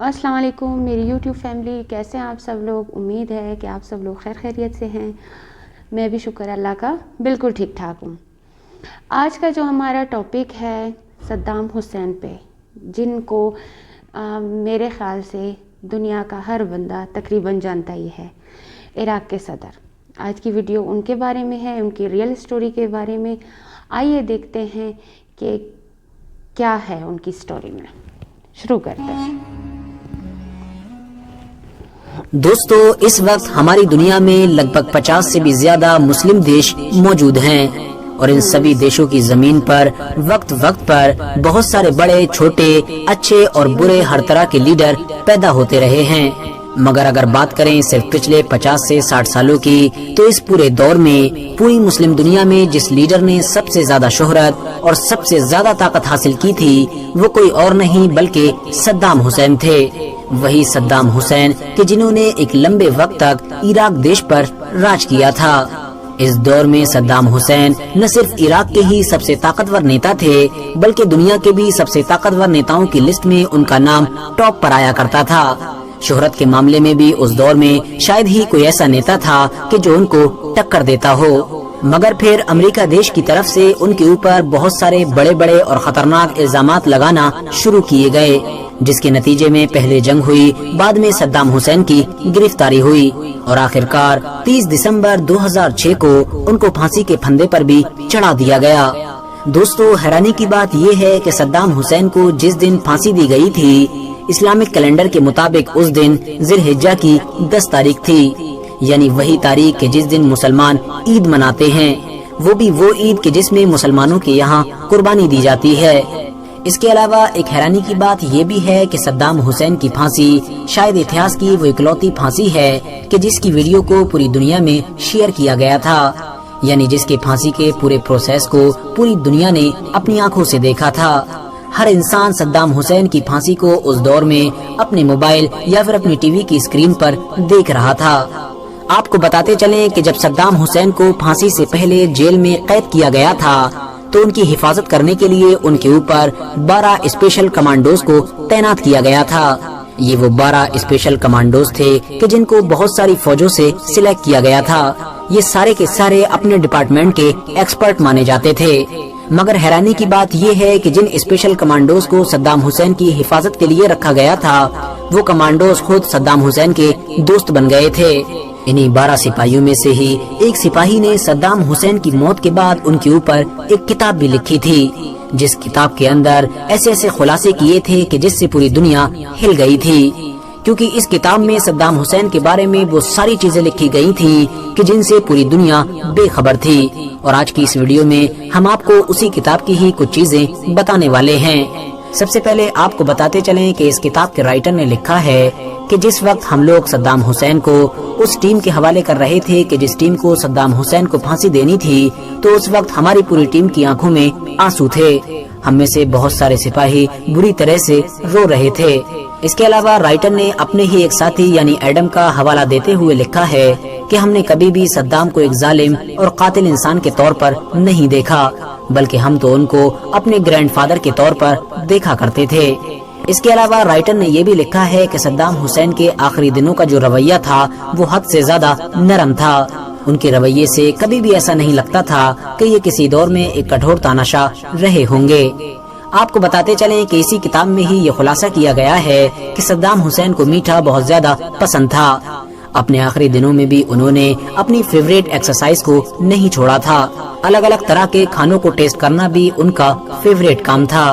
अस्सलाम वालेकुम मेरी यूट्यूब फैमिली, कैसे हैं आप सब लोग। उम्मीद है कि आप सब लोग खैर खैरियत से हैं। मैं भी शुक्र अल्लाह का बिल्कुल ठीक ठाक हूँ। आज का जो हमारा टॉपिक है सद्दाम हुसैन पे, जिनको मेरे ख़्याल से दुनिया का हर बंदा तकरीबन जानता ही है, इराक़ के सदर। आज की वीडियो उनके बारे में है, उनकी रियल स्टोरी के बारे में। आइए देखते हैं कि क्या है उनकी स्टोरी में। शुरू करते हैं। दोस्तों, इस वक्त हमारी दुनिया में लगभग 50 से भी ज्यादा मुस्लिम देश मौजूद हैं और इन सभी देशों की जमीन पर वक्त वक्त पर बहुत सारे बड़े छोटे अच्छे और बुरे हर तरह के लीडर पैदा होते रहे हैं। मगर अगर बात करें सिर्फ पिछले 50 से 60 सालों की, तो इस पूरे दौर में पूरी मुस्लिम दुनिया में जिस लीडर ने सबसे ज्यादा शोहरत और सबसे ज्यादा ताकत हासिल की थी, वो कोई और नहीं बल्कि सद्दाम हुसैन थे। वही सद्दाम हुसैन कि जिन्होंने एक लंबे वक्त तक इराक देश पर राज किया था। इस दौर में सद्दाम हुसैन न सिर्फ इराक के ही सबसे ताकतवर नेता थे, बल्कि दुनिया के भी सबसे ताकतवर नेताओं की लिस्ट में उनका नाम टॉप पर आया करता था। शोहरत के मामले में भी उस दौर में शायद ही कोई ऐसा नेता था कि जो उनको टक्कर देता हो। मगर फिर अमेरिका देश की तरफ से उनके ऊपर बहुत सारे बड़े बड़े और खतरनाक इल्जामात लगाना शुरू किए गए, जिसके नतीजे में पहले जंग हुई, बाद में सद्दाम हुसैन की गिरफ्तारी हुई और आखिरकार 30 दिसंबर 2006 को उनको फांसी के फंदे पर भी चढ़ा दिया गया। दोस्तों, हैरानी की बात ये है कि सद्दाम हुसैन को जिस दिन फांसी दी गई थी, इस्लामिक कैलेंडर के मुताबिक उस दिन जिलहिज्जा की 10 तारीख थी, यानी वही तारीख के जिस दिन मुसलमान ईद मनाते हैं, वो भी वो ईद के जिसमें मुसलमानों के यहाँ कुर्बानी दी जाती है। इसके अलावा एक हैरानी की बात ये भी है कि सद्दाम हुसैन की फांसी शायद इतिहास की वो इकलौती फांसी है कि जिसकी वीडियो को पूरी दुनिया में शेयर किया गया था, यानी जिसके फांसी के पूरे प्रोसेस को पूरी दुनिया ने अपनी आंखों से देखा था। हर इंसान सद्दाम हुसैन की फांसी को उस दौर में अपने मोबाइल या फिर अपनी टीवी की स्क्रीन पर देख रहा था। आपको बताते चलें कि जब सद्दाम हुसैन को फांसी से पहले जेल में कैद किया गया था, तो उनकी हिफाजत करने के लिए उनके ऊपर 12 स्पेशल कमांडोज को तैनात किया गया था। ये वो 12 स्पेशल कमांडोज थे कि जिनको बहुत सारी फौजों से सिलेक्ट किया गया था। ये सारे के सारे अपने डिपार्टमेंट के एक्सपर्ट माने जाते थे। मगर हैरानी की बात ये है कि जिन स्पेशल कमांडोज को सद्दाम हुसैन की हिफाजत के लिए रखा गया था, वो कमांडोज खुद सद्दाम हुसैन के दोस्त बन गए थे। इन्हीं 12 सिपाहियों में से ही एक सिपाही ने सद्दाम हुसैन की मौत के बाद उनके ऊपर एक किताब भी लिखी थी, जिस किताब के अंदर ऐसे ऐसे खुलासे किए थे कि जिससे पूरी दुनिया हिल गई थी, क्योंकि इस किताब में सद्दाम हुसैन के बारे में वो सारी चीजें लिखी गई थी कि जिनसे पूरी दुनिया बेखबर थी। और आज की इस वीडियो में हम आपको उसी किताब की ही कुछ चीजें बताने वाले हैं। सबसे पहले आपको बताते चलें कि इस किताब के राइटर ने लिखा है कि जिस वक्त हम लोग सद्दाम हुसैन को उस टीम के हवाले कर रहे थे कि जिस टीम को सद्दाम हुसैन को फांसी देनी थी, तो उस वक्त हमारी पूरी टीम की आंखों में आंसू थे। हम में से बहुत सारे सिपाही बुरी तरह से रो रहे थे। इसके अलावा राइटर ने अपने ही एक साथी यानी एडम का हवाला देते हुए लिखा है कि हमने कभी भी सद्दाम को एक जालिम और कातिल इंसान के तौर पर नहीं देखा, बल्कि हम तो उनको अपने ग्रैंडफादर के तौर पर देखा करते थे। इसके अलावा राइटर ने ये भी लिखा है कि सद्दाम हुसैन के आखिरी दिनों का जो रवैया था वो हद से ज्यादा नरम था। उनके रवैये से कभी भी ऐसा नहीं लगता था कि ये किसी दौर में एक कठोर तानाशाह रहे होंगे। आपको बताते चलें कि इसी किताब में ही ये खुलासा किया गया है कि सद्दाम हुसैन को मीठा बहुत ज्यादा पसंद था। अपने आखिरी दिनों में भी उन्होंने अपनी फेवरेट एक्सरसाइज को नहीं छोड़ा था। अलग अलग तरह के खानों को टेस्ट करना भी उनका फेवरेट काम था।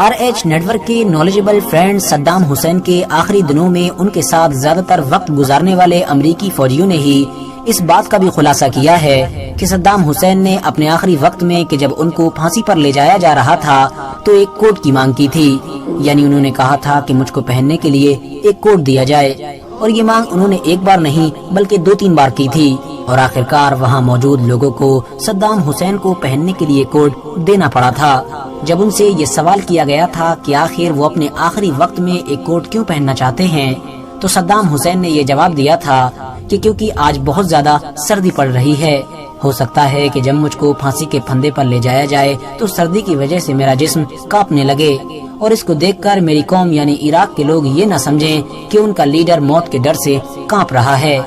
RH नेटवर्क के नॉलेजेबल फ्रेंड सद्दाम हुसैन के आखिरी दिनों में उनके साथ ज्यादातर वक्त गुजारने वाले अमेरिकी फौजियों ने ही इस बात का भी खुलासा किया है कि सद्दाम हुसैन ने अपने आखिरी वक्त में कि जब उनको फांसी पर ले जाया जा रहा था, तो एक कोट की मांग की थी, यानी उन्होंने कहा था कि मुझको पहनने के लिए एक कोट दिया जाए। और ये मांग उन्होंने एक बार नहीं बल्कि 2-3 बार की थी। और आखिरकार वहाँ मौजूद लोगों को सद्दाम हुसैन को पहनने के लिए कोट देना पड़ा था। जब उनसे ये सवाल किया गया था कि आखिर वो अपने आखिरी वक्त में एक कोट क्यों पहनना चाहते हैं, तो सद्दाम हुसैन ने ये जवाब दिया था कि क्योंकि आज बहुत ज्यादा सर्दी पड़ रही है। हो सकता है कि जब मुझको फांसी के फंदे पर ले जाया जाए तो सर्दी की वजह से मेरा जिस्म कांपने लगे اور اس کو دیکھ کر میری قوم یعنی عراق کے لوگ یہ نہ سمجھیں کہ ان کا لیڈر موت کے ڈر سے کانپ رہا ہے۔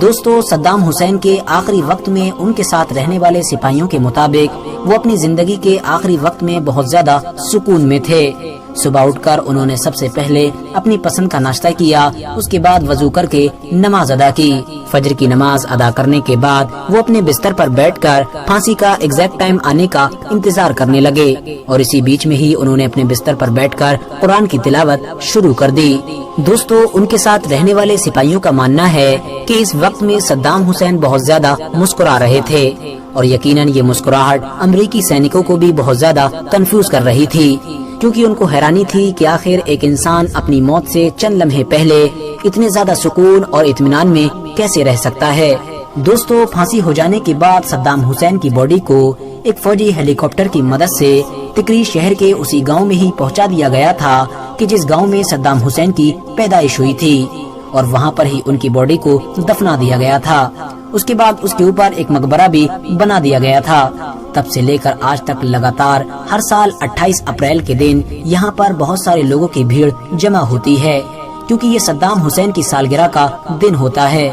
دوستو، صدام حسین کے آخری وقت میں ان کے ساتھ رہنے والے سپاہیوں کے مطابق وہ اپنی زندگی کے آخری وقت میں بہت زیادہ سکون میں تھے۔ صبح اٹھ کر انہوں نے سب سے پہلے اپنی پسند کا ناشتہ کیا، اس کے بعد وضو کر کے نماز ادا کی۔ فجر کی نماز ادا کرنے کے بعد وہ اپنے بستر پر بیٹھ کر پھانسی کا ایگزیکٹ ٹائم آنے کا انتظار کرنے لگے، اور اسی بیچ میں ہی انہوں نے اپنے بستر پر بیٹھ کر قرآن کی تلاوت شروع کر دی۔ دوستو، ان کے ساتھ رہنے والے سپاہیوں کا ماننا ہے کہ اس وقت میں صدام حسین بہت زیادہ مسکرا رہے تھے، اور یقیناً یہ مسکراہٹ امریکی سینکوں کو بھی بہت زیادہ کنفیوز کر رہی تھی، کیونکہ ان کو حیرانی تھی کہ آخر ایک انسان اپنی موت سے چند لمحے پہلے اتنے زیادہ سکون اور اطمینان میں کیسے رہ سکتا ہے۔ دوستو، پھانسی ہو جانے کے بعد صدام حسین کی باڈی کو ایک فوجی ہیلی کاپٹر کی مدد سے تکریش شہر کے اسی گاؤں میں ہی پہنچا دیا گیا تھا کہ جس گاؤں میں صدام حسین کی پیدائش ہوئی تھی، اور وہاں پر ہی ان کی باڈی کو دفنا دیا گیا تھا۔ اس کے بعد اس کے اوپر ایک مقبرہ بھی بنا دیا گیا تھا۔ تب سے لے کر آج تک لگاتار ہر سال 28 اپریل کے دن یہاں پر بہت سارے لوگوں کی بھیڑ جمع ہوتی ہے، کیونکہ یہ صدام حسین کی سالگرہ کا دن ہوتا ہے۔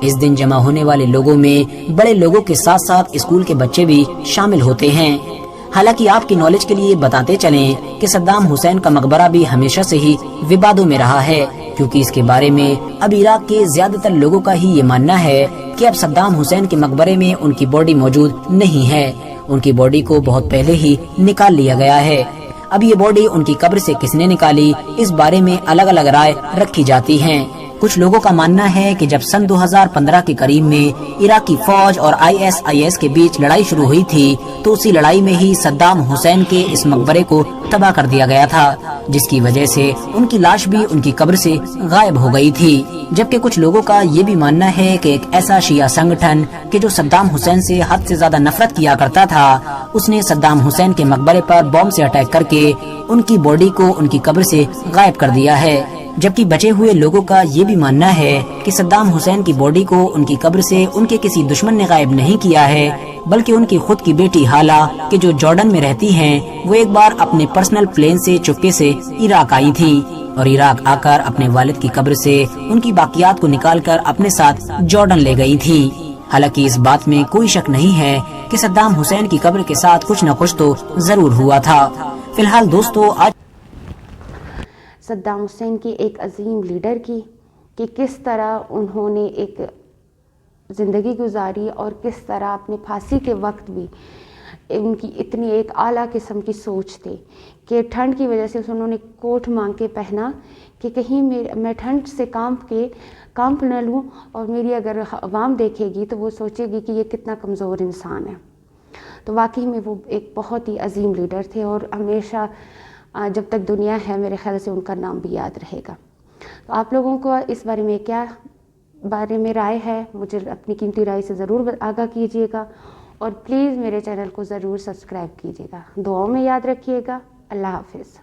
اس دن جمع ہونے والے لوگوں میں بڑے لوگوں کے ساتھ ساتھ اسکول کے بچے بھی شامل ہوتے ہیں۔ حالانکہ آپ کی نالج کے لیے بتاتے چلیں کہ صدام حسین کا مقبرہ بھی ہمیشہ سے ہی ووادوں میں رہا ہے، کیونکہ اس کے بارے میں اب عراق کے زیادہ تر لوگوں کا ہی یہ ماننا ہے کہ اب صدام حسین کے مقبرے میں ان کی باڈی موجود نہیں ہے، ان کی باڈی کو بہت پہلے ہی نکال لیا گیا ہے۔ اب یہ باڈی ان کی قبر سے کس نے نکالی، اس بارے میں الگ الگ رائے رکھی جاتی ہیں۔ کچھ لوگوں کا ماننا ہے کہ جب سن 2015 کے قریب میں عراقی فوج اور ISIS کے بیچ لڑائی شروع ہوئی تھی تو اسی لڑائی میں ہی صدام حسین کے اس مقبرے کو تباہ کر دیا گیا تھا، جس کی وجہ سے ان کی لاش بھی ان کی قبر سے غائب ہو گئی تھی۔ جبکہ کچھ لوگوں کا یہ بھی ماننا ہے کہ ایک ایسا شیعہ سنگٹھن کہ جو صدام حسین سے حد سے زیادہ نفرت کیا کرتا تھا، اس نے صدام حسین کے مقبرے پر بم سے اٹیک کر کے ان کی باڈی کو ان کی قبر سے غائب کر دیا ہے۔ جبکہ بچے ہوئے لوگوں کا یہ بھی ماننا ہے کہ صدام حسین کی باڈی کو ان کی قبر سے ان کے کسی دشمن نے غائب نہیں کیا ہے، بلکہ ان کی خود کی بیٹی حالہ کہ جو جارڈن میں رہتی ہیں، وہ ایک بار اپنے پرسنل پلین سے چپکے سے عراق آئی تھی، اور عراق آ کر اپنے والد کی قبر سے ان کی باقیات کو نکال کر اپنے ساتھ جارڈن لے گئی تھی۔ حالانکہ اس بات میں کوئی شک نہیں ہے کہ صدام حسین کی قبر کے ساتھ کچھ نہ کچھ تو ضرور ہوا تھا۔ فی الحال دوستو، آج صدام حسین کی ایک عظیم لیڈر کی کہ کس طرح انہوں نے ایک زندگی گزاری اور کس طرح اپنے پھانسی کے وقت بھی ان کی اتنی ایک اعلیٰ قسم کی سوچ تھی کہ ٹھنڈ کی وجہ سے انہوں نے کوٹ مانگ کے پہنا کہ کہیں میں ٹھنڈ سے کانپ نہ لوں، اور میری اگر عوام دیکھے گی تو وہ سوچے گی کہ یہ کتنا کمزور انسان ہے۔ تو واقعی میں وہ ایک بہت ہی عظیم لیڈر تھے، اور ہمیشہ جب تک دنیا ہے میرے خیال سے ان کا نام بھی یاد رہے گا۔ تو آپ لوگوں کو اس بارے میں کیا رائے ہے، مجھے اپنی قیمتی رائے سے ضرور آگاہ کیجیے گا، اور پلیز میرے چینل کو ضرور سبسکرائب کیجیے گا۔ دعاؤں میں یاد رکھیے گا۔ اللہ حافظ۔